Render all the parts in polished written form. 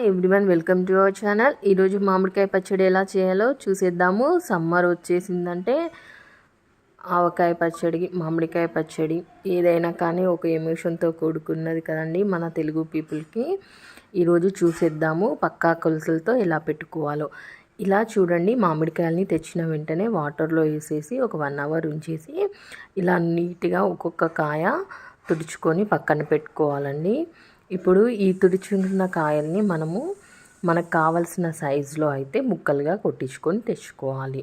Everyone welcome to our channel. ఈరోజు మామిడికాయ పచ్చడి ఎలా చేయాలో చూసేద్దాము. సమ్మర్ వచ్చేసిందంటే ఆవకాయ పచ్చడి, మామిడికాయ పచ్చడి ఏదైనా కానీ ఒక ఎమోషన్తో కూడుకున్నది కదండి మన తెలుగు పీపుల్కి. ఈరోజు చూసేద్దాము పక్కా కొలతలతో ఎలా పెట్టుకోవాలో. ఇలా చూడండి, మామిడికాయలని తెచ్చిన వెంటనే వాటర్లో వేసేసి ఒక 1 అవర్ ఉంచేసి ఇలా నీట్గా ఒక్కొక్క కాయ తుడుచుకొని పక్కన పెట్టుకోవాలండి. ఇప్పుడు ఈ తుడుచుకున్న కాయల్ని మనకు కావలసిన సైజులో అయితే ముక్కలుగా కొట్టించుకొని తెచ్చుకోవాలి.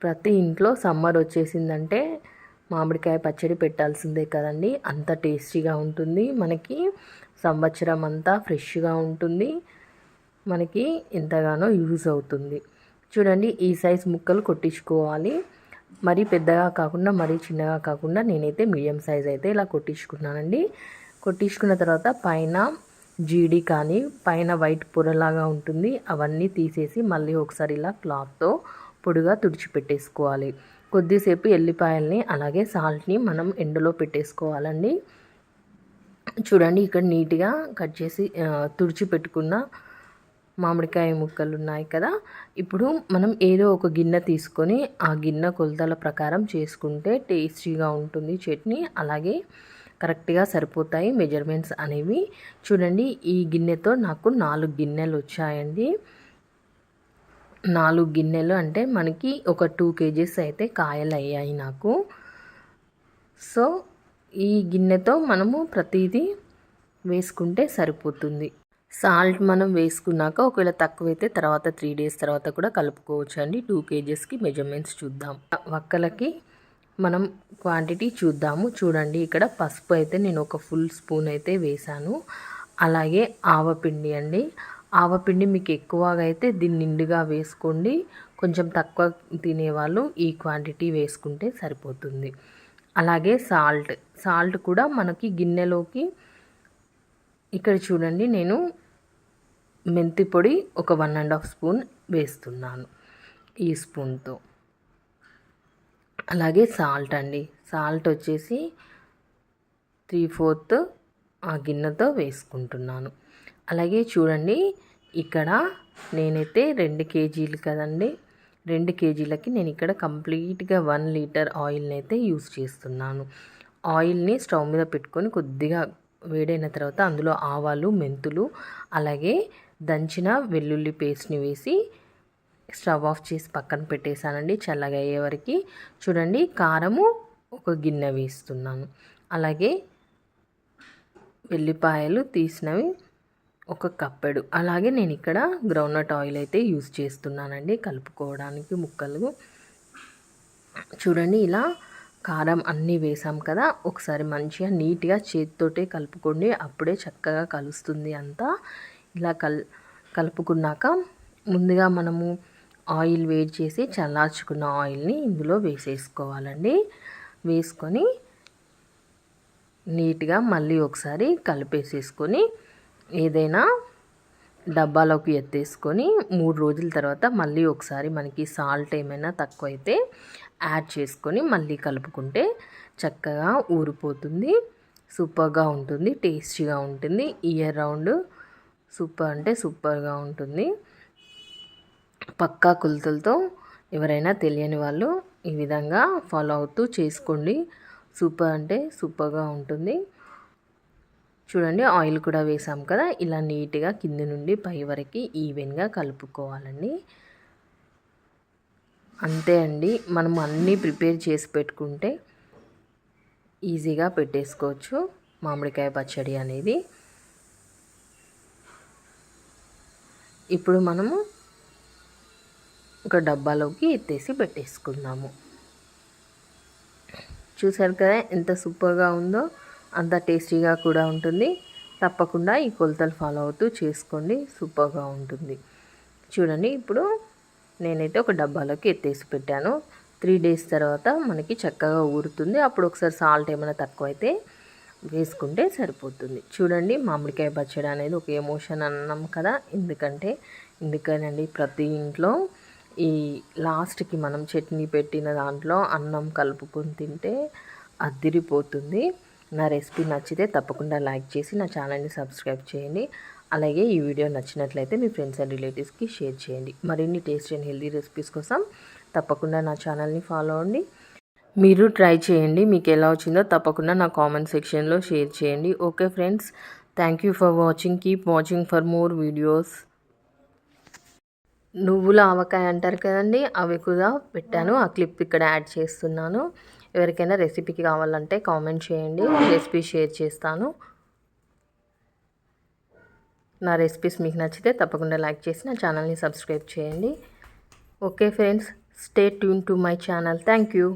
ప్రతి ఇంట్లో సమ్మర్ వచ్చేసిందంటే మామిడికాయ పచ్చడి పెట్టాల్సిందే కదండి. అంత టేస్టీగా ఉంటుంది, మనకి సంవత్సరం అంతా ఫ్రెష్గా ఉంటుంది, మనకి ఎంతగానో యూజ్ అవుతుంది. చూడండి, ఈ సైజ్ ముక్కలు కొట్టించుకోవాలి. మరీ పెద్దగా కాకుండా మరీ చిన్నగా కాకుండా నేనైతే మీడియం సైజ్ అయితే ఇలా కొట్టించుకున్నానండి. కొట్టించుకున్న తర్వాత పైన జీడి కానీ పైన వైట్ పొరలాగా ఉంటుంది, అవన్నీ తీసేసి మళ్ళీ ఒకసారి ఇలా క్లాత్తో పొడిగా తుడిచిపెట్టేసుకోవాలి. కొద్దిసేపు ఎల్లిపాయల్ని అలాగే సాల్ట్ని మనం ఎండలో పెట్టేసుకోవాలండి. చూడండి, ఇక్కడ నీట్గా కట్ చేసి తుడిచిపెట్టుకున్న మామిడికాయ ముక్కలు ఉన్నాయి కదా. ఇప్పుడు మనం ఏదో ఒక గిన్నె తీసుకొని ఆ గిన్నె కొలతల ప్రకారం చేసుకుంటే టేస్టీగా ఉంటుంది చట్నీ, అలాగే కరెక్ట్గా సరిపోతాయి మెజర్మెంట్స్ అనేవి. చూడండి, ఈ గిన్నెతో నాకు 4 గిన్నెలు వచ్చాయండి. 4 గిన్నెలు అంటే మనకి ఒక 2 kgs అయితే కాయలు అయ్యాయి నాకు. సో ఈ గిన్నెతో మనము ప్రతిదీ వేసుకుంటే సరిపోతుంది. సాల్ట్ మనం వేసుకున్నాక ఒకవేళ తక్కువైతే తర్వాత 3 days తర్వాత కూడా కలుపుకోవచ్చు అండి. 2 kgsకి మెజర్మెంట్స్ చూద్దాం. వక్కలకి మనం క్వాంటిటీ చూద్దాము. చూడండి, ఇక్కడ పసుపు అయితే నేను ఒక ఫుల్ స్పూన్ అయితే వేసాను. అలాగే ఆవపిండి అండి. ఆవపిండి మీకు ఎక్కువగా అయితే దీన్ని నిండుగా వేసుకోండి, కొంచెం తక్కువ తినేవాళ్ళు ఈ క్వాంటిటీ వేసుకుంటే సరిపోతుంది. అలాగే సాల్ట్ కూడా మనకి గిన్నెలోకి ఇక్కడ చూడండి, నేను మెంతి పొడి ఒక 1.5 స్పూన్ వేస్తున్నాను ఈ స్పూన్తో. అలాగే సాల్ట్ అండి, సాల్ట్ వచ్చేసి 3/4 ఆ గిన్నెతో వేసుకుంటున్నాను. అలాగే చూడండి, ఇక్కడ నేనైతే 2 kgలు కదండి, 2 kgలకి నేను ఇక్కడ కంప్లీట్గా 1 లీటర్ ఆయిల్ని అయితే యూస్ చేస్తున్నాను. ఆయిల్ని స్టవ్ మీద పెట్టుకొని కొద్దిగా వేడైన తర్వాత అందులో ఆవాలు, మెంతులు, అలాగే దంచిన వెల్లుల్లి పేస్ట్ని వేసి స్టవ్ ఆఫ్ చేసి పక్కన పెట్టేశానండి చల్లగా అయ్యే వరకు. చూడండి, కారము ఒక గిన్నె వేస్తున్నాను, అలాగే వెల్లిపాయలు తీసినవి ఒక కప్పెడు, అలాగే నేను ఇక్కడ గ్రౌండ్నట్ ఆయిల్ అయితే యూస్ చేస్తున్నానండి కలుపుకోవడానికి ముక్కలు. చూడండి, ఇలా కారం అన్నీ వేసాం కదా, ఒకసారి మంచిగా నీట్గా చేతితోటే కలుపుకోండి, అప్పుడే చక్కగా కలుస్తుంది అంతా. ఇలా కలుపుకున్నాక ముందుగా మనము ఆయిల్ వేడి చేసి చల్లార్చుకున్న ఆయిల్ని ఇందులో వేసేసుకోవాలండి. వేసుకొని నీట్గా మళ్ళీ ఒకసారి కలిపేసేసుకొని ఏదైనా డబ్బాలోకి ఎత్తేసుకొని 3 రోజుల తర్వాత మళ్ళీ ఒకసారి మనకి సాల్ట్ ఏమైనా తక్కువైతే యాడ్ చేసుకొని మళ్ళీ కలుపుకుంటే చక్కగా ఊరిపోతుంది, సూపర్గా ఉంటుంది, టేస్టీగా ఉంటుంది. ఇయర్ రౌండ్ సూపర్ అంటే సూపర్గా ఉంటుంది. పక్కా కొలతలతో ఎవరైనా తెలియని వాళ్ళు ఈ విధంగా ఫాలో అవుతూ చేసుకోండి, సూపర్ అంటే సూపర్గా ఉంటుంది. చూడండి, ఆయిల్ కూడా వేసాం కదా, ఇలా నీట్గా కింది నుండి పై వరకు ఈవెన్గా కలుపుకోవాలండి. అంతే అండి, మనం అన్నీ ప్రిపేర్ చేసి పెట్టుకుంటే ఈజీగా పెట్టేసుకోవచ్చు మామిడికాయ పచ్చడి అనేది. ఇప్పుడు మనము ఒక డబ్బాలోకి ఎత్తేసి పెట్టేసుకుందాము. చూసారు కదా ఎంత సూపర్గా ఉందో, అంత టేస్టీగా కూడా ఉంటుంది. తప్పకుండా ఈ కొలతలు ఫాలో అవుతూ చేసుకోండి, సూపర్గా ఉంటుంది. చూడండి, ఇప్పుడు నేనైతే ఒక డబ్బాలోకి ఎత్తేసి పెట్టాను. 3 days తర్వాత మనకి చక్కగా ఊరుతుంది. అప్పుడు ఒకసారి సాల్ట్ ఏమైనా తక్కువైతే వేసుకుంటే సరిపోతుంది. చూడండి, మామిడికాయ పచ్చడి అనేది ఒక ఎమోషన్ అన్నాం కదా, ఎందుకనండి ప్రతి ఇంట్లో ఈ లాస్ట్కి మనం చట్నీ పెట్టిన దాంట్లో అన్నం కలుపుకొని తింటే అద్దిరిపోతుంది. నా రెసిపీ నచ్చితే తప్పకుండా లైక్ చేసి నా ఛానల్ని సబ్స్క్రైబ్ చేయండి. అలాగే ఈ వీడియో నచ్చినట్లయితే మీ ఫ్రెండ్స్ అండ్ రిలేటివ్స్కి షేర్ చేయండి. మరిన్ని టేస్టీ అండ్ హెల్దీ రెసిపీస్ కోసం తప్పకుండా నా ఛానల్ని ఫాలో అవ్వండి. మీరు ట్రై చేయండి. మీకు ఎలా వచ్చిందో తప్పకుండా నా కామెంట్ సెక్షన్లో షేర్ చేయండి. Okay friends, thank you for watching. Keep watching for more videos. నువ్వుల ఆవకాయ అంటారు కదండి, అవి కూడా పెట్టాను. ఆ క్లిప్ ఇక్కడ యాడ్ చేస్తున్నాను. ఎవరికైనా రెసిపీకి కావాలంటే కామెంట్ చేయండి, రెసిపీ షేర్ చేస్తాను. నా రెసిపీస్ మీకు నచ్చితే తప్పకుండా లైక్ చేసి నా ఛానల్ని సబ్స్క్రైబ్ చేయండి. Okay friends, stay tune to my channel. Thank you.